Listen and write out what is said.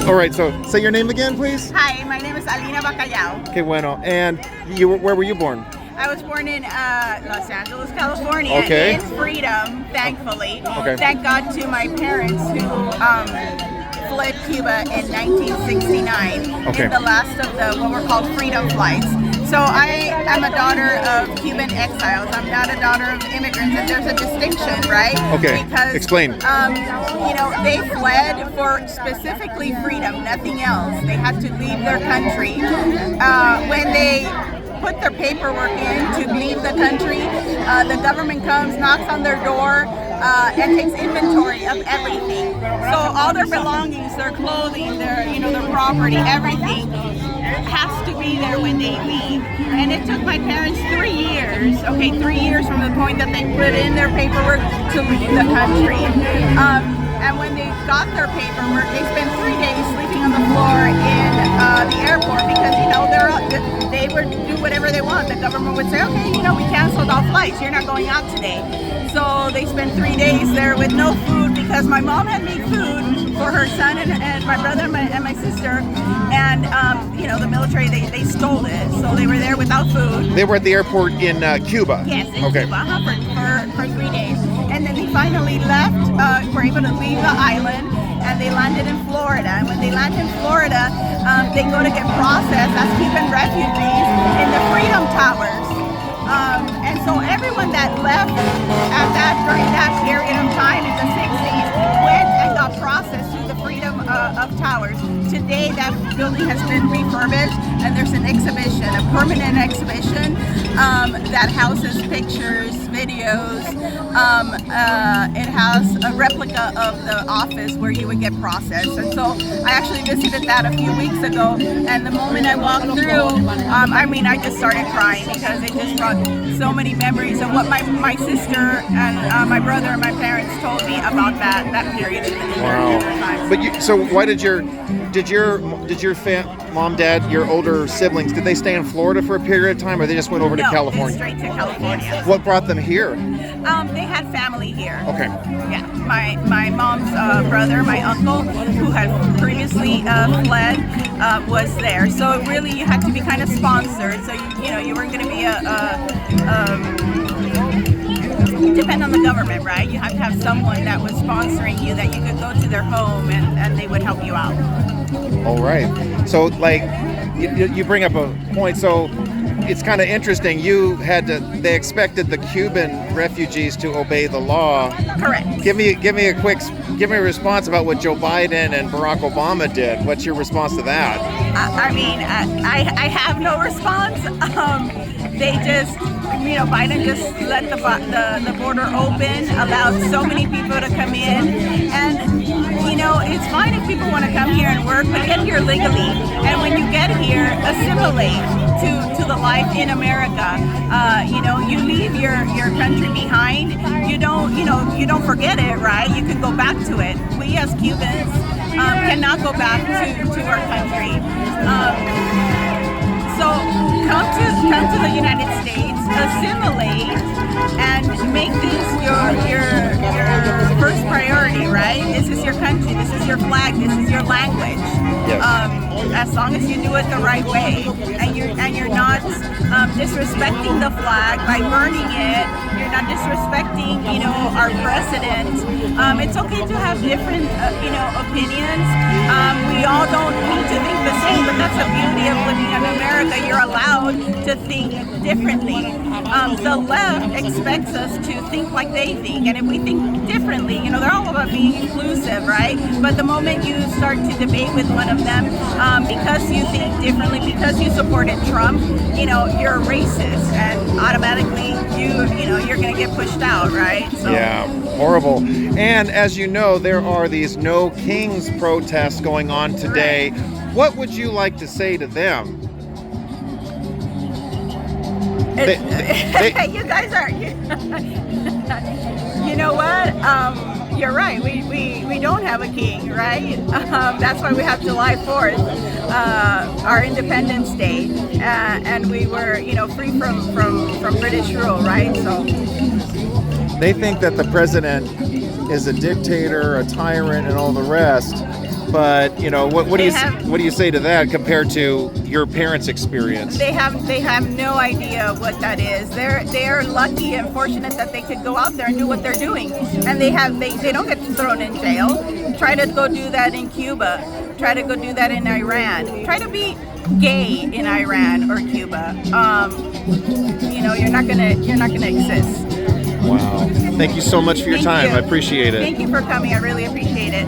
All right, so say your name again, please. Hi, my name is Alina Bacallo. Okay, bueno. And where were you born? I was born in Los Angeles, California, Okay. in freedom, thankfully. Okay. Thank God to my parents who fled Cuba in 1969 Okay. in the last of the what were called freedom flights. So I am a daughter of Cuban exiles. I'm not a daughter of immigrants, and there's a distinction, right? Okay. Because Explain. they fled for specifically freedom, nothing else. They had to leave their country. When they put their paperwork in to leave the country, the government comes, knocks on their door, and takes inventory of everything. So all their belongings, their clothing, their property, everything has to be there when they leave. And it took my parents 3 years, 3 years from the point that they put in their paperwork to leave the country. And when they got their paperwork, they spent 3 days sleeping on the floor in the airport because, they would do whatever they want. The government would say, okay, we canceled all flights. You're not going out today. So they spent 3 days there with no food because my mom had made food for her son and my brother and my sister. And, the military, they stole it. So they were there without food. They were at the airport in Cuba. Yes, in Okay. Cuba for 3 days. And then they finally left, were able to leave the island, and they landed in Florida. And when they land in Florida, they go to get processed as Cuban refugees in the Freedom Towers. And so everyone that left during that period of time in the 60s went and got processed through the Freedom of Towers. Today, that building has been refurbished, and there's an exhibition, a permanent exhibition that houses pictures, videos. It has a replica of the office where you would get processed. And so I actually visited that a few weeks ago, and the moment I walked through, I just started crying because it just brought so many memories of what my sister and my brother and my parents told me about that period in their time. But so why did your mom, dad, your older siblings, did they stay in Florida for a period of time, or they just went over to California? Straight to California. What brought them here? They had family here. Okay. Yeah, my mom's brother, my uncle, who had previously fled, was there. So really, you had to be kind of sponsored. So you weren't going to be you depend on the government, right? You have to have someone that was sponsoring you, that you could go to their home and they would help you out. All right. So, you bring up a point. So, it's kind of interesting. They expected the Cuban refugees to obey the law. Correct. Give me a response about what Joe Biden and Barack Obama did. What's your response to that? I have no response. They just, Biden just let the border open, allowed so many people to come in, and it's fine if people want to come here and work, but get here legally. And when you get here, assimilate to the life in America. You leave your country behind. You don't forget it, right? You can go back to it. We as Cubans cannot go back to our country. So come to the United States, assimilate, and make this your first priority, right? This is your country, this is your flag, this is your language. Yes. As long as you do it the right way, and you're not disrespecting the flag by burning it, you're not disrespecting our president. It's okay to have different opinions. We all don't need to think the same, but that's the beauty of living in America. You're allowed to think differently. The left expects us to think like they think, and if we think differently, they're all about being inclusive, right? But the moment you start to debate with one of them, because you think differently, because you supported Trump, you're a racist, and automatically you're going to get pushed out, right? So. Yeah, horrible. And as you know, there are these No Kings protests going on today. Right. What would you like to say to them? You guys are. You know what? You're right. We don't have a king, right? That's why we have July 4th, our Independence Day, and we were, free from British rule, right? So They think that the president is a dictator, a tyrant, and all the rest. But what do They you have- what do you say to that compared to your parents' experience? They have no idea what that is. They are lucky and fortunate that they could go out there and do what they're doing, and they don't get thrown in jail. Try to go do that in Cuba. Try to go do that in Iran. Try to be gay in Iran or Cuba. You're not gonna exist. Wow. Thank you so much for your Thank time. you. I appreciate it. Thank you for coming. I really appreciate it.